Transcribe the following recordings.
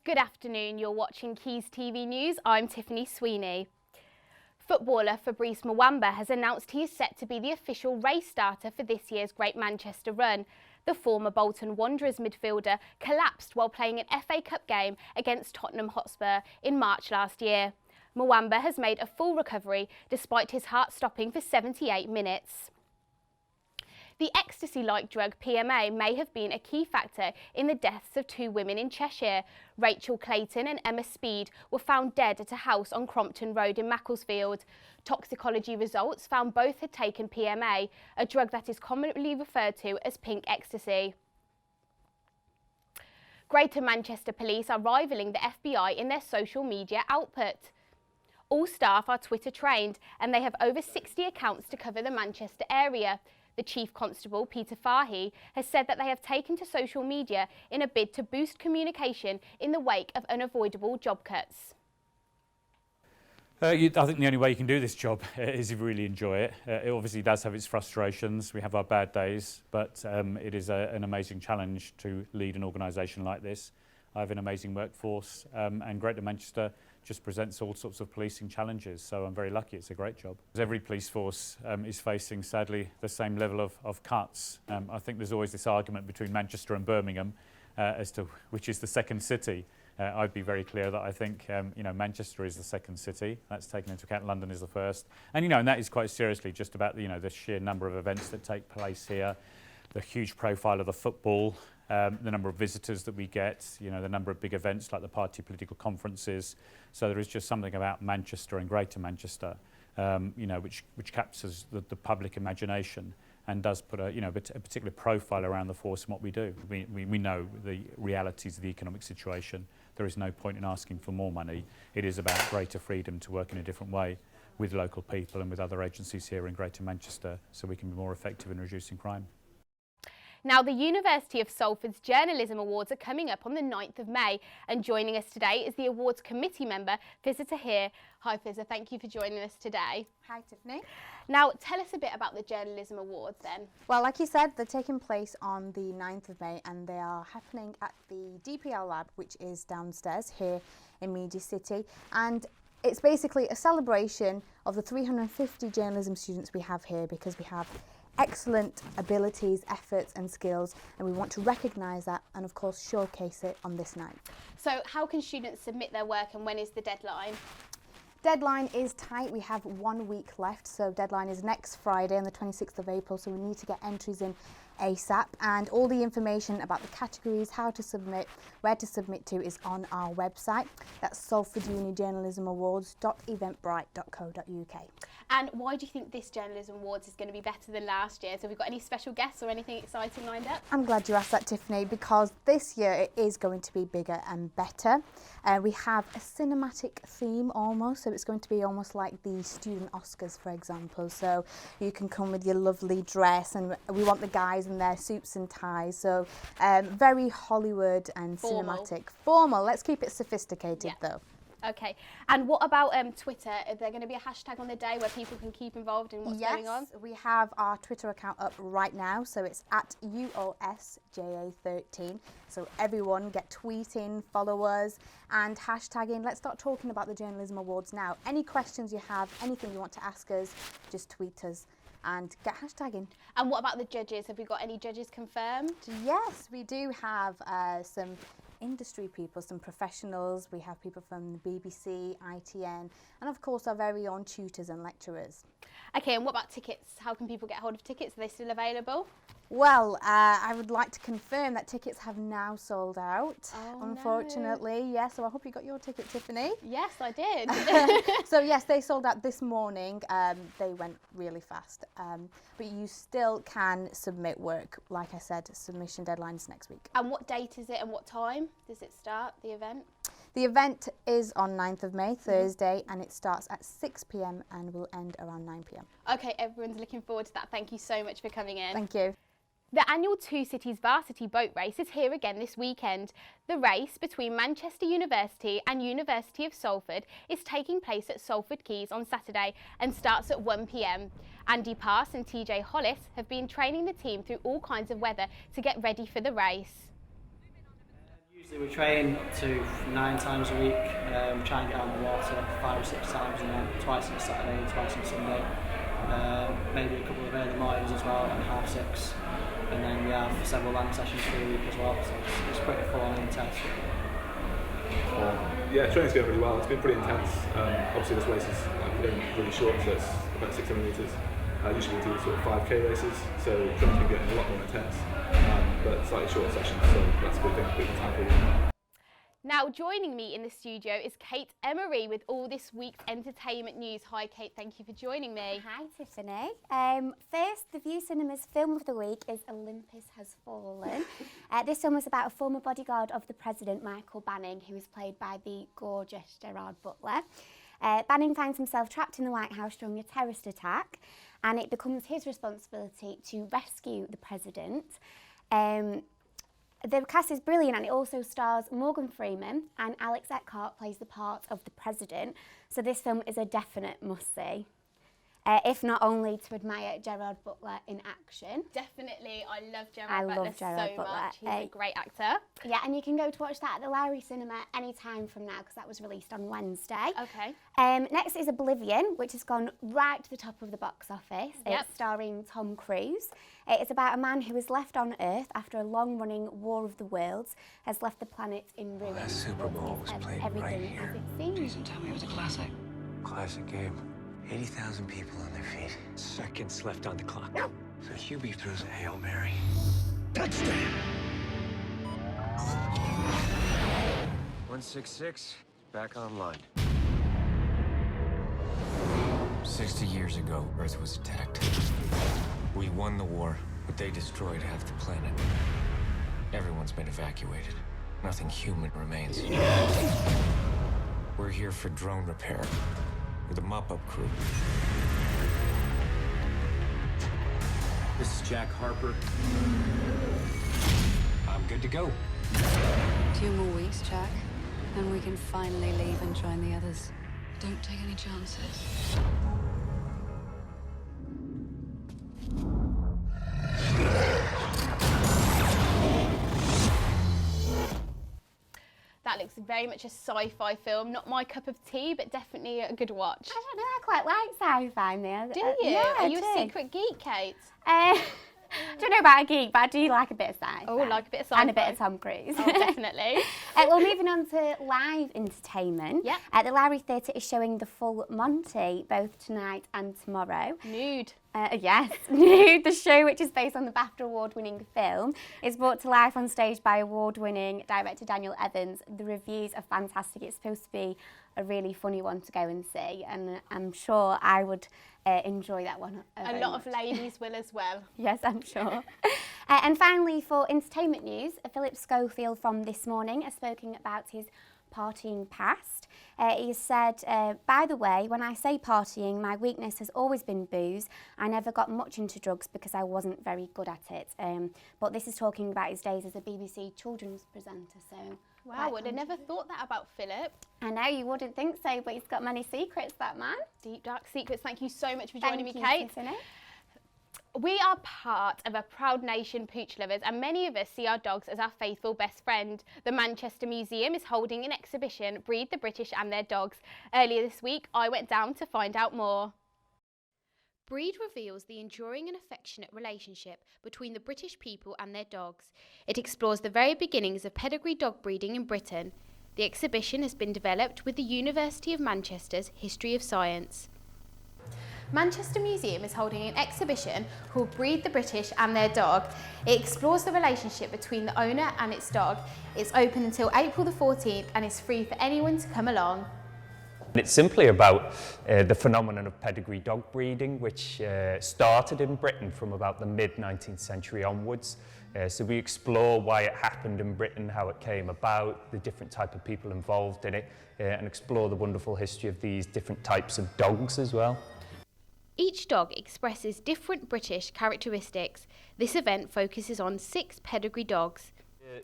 Good afternoon, you're watching Quays TV News. I'm Tiffany Sweeney. Footballer Fabrice Muamba has announced he is set to be the official race starter for this year's Great Manchester Run. The former Bolton Wanderers midfielder collapsed while playing an FA Cup game against Tottenham Hotspur in March last year. Muamba has made a full recovery despite his heart stopping for 78 minutes. The ecstasy-like drug PMA may have been a key factor in the deaths of two women in Cheshire. Rachel Clayton and Emma Speed were found dead at a house on Crompton Road in Macclesfield. Toxicology results found both had taken PMA, a drug that is commonly referred to as pink ecstasy. Greater Manchester Police are rivalling the FBI in their social media output. All staff are Twitter trained and they have over 60 accounts to cover the Manchester area. The Chief Constable, Peter Fahy, has said that they have taken to social media in a bid to boost communication in the wake of unavoidable job cuts. I think the only way you can do this job is if you really enjoy it. It obviously does have its frustrations. We have our bad days, but it is an amazing challenge to lead an organisation like this. I have an amazing workforce and Greater Manchester just presents all sorts of policing challenges, so I'm very lucky. It's a great job. Every police force is facing, sadly, the same level of cuts. I think there's always this argument between Manchester and Birmingham as to which is the second city. I'd be very clear that I think Manchester is the second city. That's taken into account. London is the first, and and that is quite seriously just about the sheer number of events that take place here, the huge profile of the football. The number of visitors that we get, the number of big events like the party political conferences. So there is just something about Manchester and Greater Manchester, which captures the public imagination and does put a particular profile around the force and what we do. We know the realities of the economic situation. There is no point in asking for more money. It is about greater freedom to work in a different way with local people and with other agencies here in Greater Manchester so we can be more effective in reducing crime. Now, the University of Salford's Journalism Awards are coming up on the 9th of May, and joining us today is the Awards Committee member, Fizza Tahir. Hi Fizza, thank you for joining us today. Hi Tiffany. Now, tell us a bit about the Journalism Awards then. Well, like you said, they're taking place on the 9th of May and they are happening at the DPL Lab, which is downstairs here in Media City. And it's basically a celebration of the 350 journalism students we have here, because we have excellent abilities, efforts and skills, and we want to recognise that and of course showcase it on this night. So how can students submit their work and when is the deadline? Deadline is tight. We have 1 week left, so deadline is next Friday on the 26th of April, so we need to get entries in ASAP, and all the information about the categories, how to submit, where to submit to is on our website. That's salfordunijournalismawards.eventbrite.co.uk. And why do you think this Journalism Awards is going to be better than last year? So have we got any special guests or anything exciting lined up? I'm glad you asked that, Tiffany, because this year it is going to be bigger and better. We have a cinematic theme almost, so it's going to be almost like the student Oscars, for example. So you can come with your lovely dress, and we want the guys in their suits and ties. So very Hollywood and cinematic. Formal. Let's keep it sophisticated though. Okay, and what about Twitter? Is there going to be a hashtag on the day where people can keep involved in what's going on? Yes, we have our Twitter account up right now, so it's at UOSJA13. So everyone get tweeting, follow us and hashtagging. Let's start talking about the Journalism Awards now. Any questions you have, anything you want to ask us, just tweet us and get hashtagging. And what about the judges? Have we got any judges confirmed? Yes, we do have some industry people, some professionals. We have people from the BBC, ITN, and of course our very own tutors and lecturers. Okay, and what about tickets? How can people get hold of tickets? Are they still available? Well, I would like to confirm that tickets have now sold out, unfortunately. No. Yes, so I hope you got your ticket, Tiffany. Yes, I did. So yes, they sold out this morning. They went really fast. But you still can submit work. Like I said, submission deadline is next week. And what date is it and what time does it start, the event? The event is on 9th of May, Thursday, and it starts at 6 p.m. and will end around 9 p.m. Okay, everyone's looking forward to that. Thank you so much for coming in. Thank you. The annual Two Cities Varsity Boat Race is here again this weekend. The race between Manchester University and University of Salford is taking place at Salford Quays on Saturday and starts at 1 p.m. Andy Pass and TJ Hollis have been training the team through all kinds of weather to get ready for the race. We train up to 9 times a week. We try and get out on the water 5 or 6 times a month, twice on Saturday, twice on Sunday. Maybe a couple of early mornings as well at 6:30. And then we have several land sessions through the week as well, so it's pretty full on intense. Yeah, training's going really well. It's been pretty intense. Obviously this race is really short, so it's about 600 metres. Usually we do sort of 5k races, so training's been getting a lot more intense, but slightly shorter sessions, so that's a good thing, good time for you. Now joining me in the studio is Kate Emery with all this week's entertainment news. Hi Kate, thank you for joining me. Hi Tiffany. First, the View Cinema's film of the week is Olympus Has Fallen. This film was about a former bodyguard of the President, Michael Banning, who was played by the gorgeous Gerard Butler. Banning finds himself trapped in the White House during a terrorist attack, and it becomes his responsibility to rescue the President. The cast is brilliant, and it also stars Morgan Freeman, and Alex Eckhart plays the part of the President. So this film is a definite must-see, if not only to admire Gerard Butler in action. Definitely, I love Gerard Butler so much. He's a great actor. Yeah, and you can go to watch that at the Lowry Cinema any time from now, because that was released on Wednesday. Okay. Next is Oblivion, which has gone right to the top of the box office. Yep. It's starring Tom Cruise. It's about a man who is left on Earth after a long-running War of the Worlds has left the planet in ruins. That Super Bowl was played right here. Please don't tell me it was a classic. Classic game. 80,000 people on their feet. Seconds left on the clock. So Hubie throws a Hail Mary. Touchdown! 166, back online. 60 years ago, Earth was attacked. We won the war, but they destroyed half the planet. Everyone's been evacuated. Nothing human remains. We're here for drone repair. With a mop-up crew. This is Jack Harper. I'm good to go. 2 more weeks, Jack, and we can finally leave and join the others. Don't take any chances. That looks very much a sci-fi film. Not my cup of tea, but definitely a good watch. I don't know, I quite like sci-fi now. Do you? Yeah, Are you I a do. secret geek, Kate? Don't know about a geek, but I do like a bit of sci-fi. Oh, like a bit of sci-fi. And a bit of Tom Cruise. Oh, definitely. Well, moving on to live entertainment. Yeah. The Lowry Theatre is showing The Full Monty both tonight and tomorrow. Nude. Yes, Nude, the show, which is based on the BAFTA award-winning film, is brought to life on stage by award-winning director Daniel Evans. The reviews are fantastic. It's supposed to be a really funny one to go and see, and I'm sure I would enjoy that one. A lot of ladies will as well. Yes, I'm sure. And finally, for entertainment news, Philip Schofield from This Morning has spoken about his partying past. He said, by the way, when I say partying, my weakness has always been booze. I never got much into drugs because I wasn't very good at it. But this is talking about his days as a BBC children's presenter. So Wow, I would have never thought that about Philip. I know, you wouldn't think so, but he's got many secrets, that man. Deep, dark secrets. Thank you so much for joining me, Thank Kate. you, Tiffany. We are part of a proud nation, pooch lovers, and many of us see our dogs as our faithful best friend. The Manchester Museum is holding an exhibition, Breed the British and Their Dogs. Earlier this week, I went down to find out more. Breed reveals the enduring and affectionate relationship between the British people and their dogs. It explores the very beginnings of pedigree dog breeding in Britain. The exhibition has been developed with the University of Manchester's History of Science. Manchester Museum is holding an exhibition called Breed the British and Their Dog. It explores the relationship between the owner and its dog. It's open until April the 14th and is free for anyone to come along. It's simply about the phenomenon of pedigree dog breeding, which started in Britain from about the mid-19th century onwards. So we explore why it happened in Britain, how it came about, the different type of people involved in it, and explore the wonderful history of these different types of dogs as well. Each dog expresses different British characteristics. This event focuses on 6 pedigree dogs.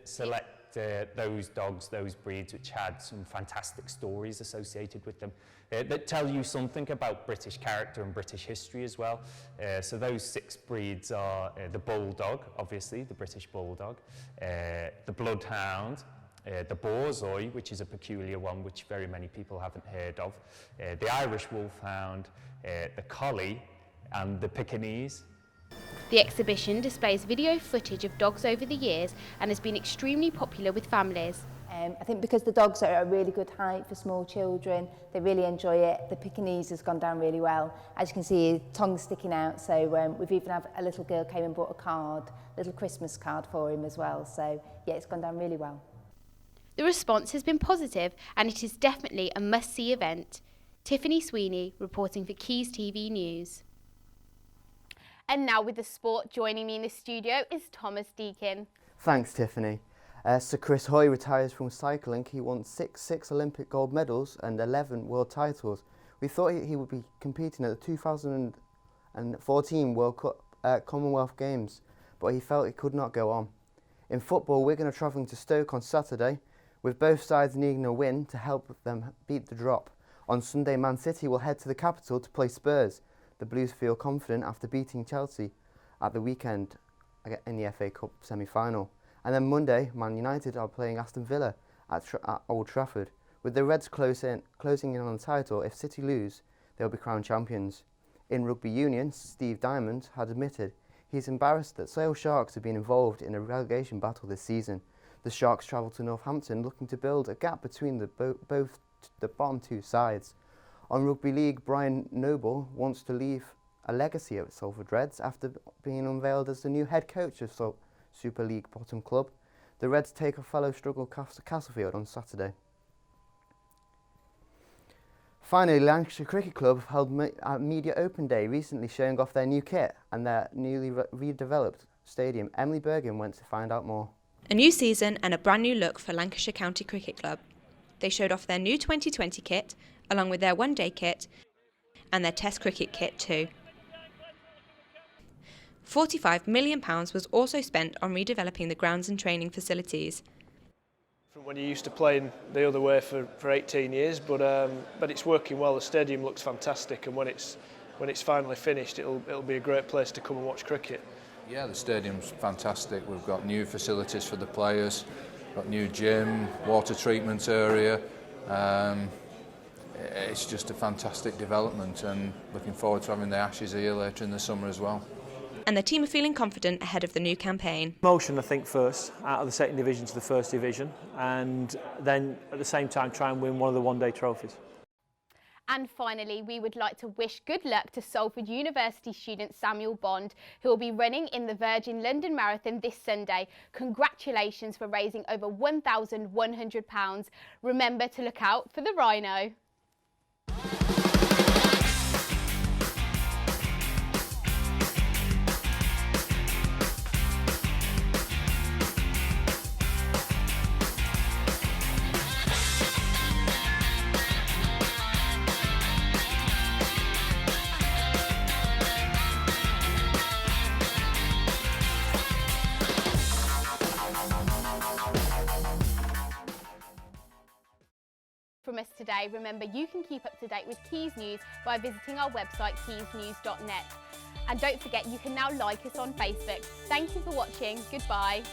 Select those dogs, those breeds which had some fantastic stories associated with them that tell you something about British character and British history as well. So those 6 breeds are the Bulldog, obviously, the British Bulldog, the Bloodhound, the borzoi, which is a peculiar one which very many people haven't heard of, the Irish wolfhound, the collie and the Pekingese. The exhibition displays video footage of dogs over the years and has been extremely popular with families. I think because the dogs are at a really good height for small children, they really enjoy it. The Pekingese has gone down really well. As you can see, his tongue's sticking out, so we've even had a little girl came and bought a card, little Christmas card for him as well. So yeah, it's gone down really well. The response has been positive and it is definitely a must-see event. Tiffany Sweeney reporting for Quays TV News. And now with the sport, joining me in the studio is Thomas Deegan. Thanks, Tiffany. Sir Chris Hoy retires from cycling. He won six Olympic gold medals and 11 world titles. We thought he would be competing at the 2014 World Cup Commonwealth Games, but he felt he could not go on. In football, Wigan are travelling to Stoke on Saturday, with both sides needing a win to help them beat the drop. On Sunday, Man City will head to the capital to play Spurs. The Blues feel confident after beating Chelsea at the weekend in the FA Cup semi-final. And then Monday, Man United are playing Aston Villa at Old Trafford. With the Reds closing in on the title, if City lose, they'll be crowned champions. In rugby union, Steve Diamond had admitted he's embarrassed that Sale Sharks have been involved in a relegation battle this season. The Sharks travel to Northampton looking to build a gap between both the bottom two sides. On Rugby League, Brian Noble wants to leave a legacy at Salford Reds after being unveiled as the new head coach of Super League bottom club. The Reds take a fellow struggle Castlefield on Saturday. Finally, Lancashire Cricket Club held a media open day recently, showing off their new kit and their newly redeveloped stadium. Emily Bergen went to find out more. A new season and a brand new look for Lancashire County Cricket Club. They showed off their new 2020 kit, along with their one-day kit and their Test cricket kit too. £45 million was also spent on redeveloping the grounds and training facilities. From when you're used to playing the other way for 18 years, but it's working well. The stadium looks fantastic, and when it's finally finished, it'll be a great place to come and watch cricket. Yeah, the stadium's fantastic. We've got new facilities for the players, got new gym, water treatment area. It's just a fantastic development, and looking forward to having the Ashes here later in the summer as well. And the team are feeling confident ahead of the new campaign. Promotion, I think, first, out of the second division to the first division, and then at the same time try and win one of the one-day trophies. And finally, we would like to wish good luck to Salford University student Samuel Bond, who will be running in the Virgin London Marathon this Sunday. Congratulations for raising over £1,100. Remember to look out for the rhino. From us today, remember you can keep up to date with Quays News by visiting our website quaysnews.net. And don't forget, you can now like us on Facebook. Thank you for watching. Goodbye.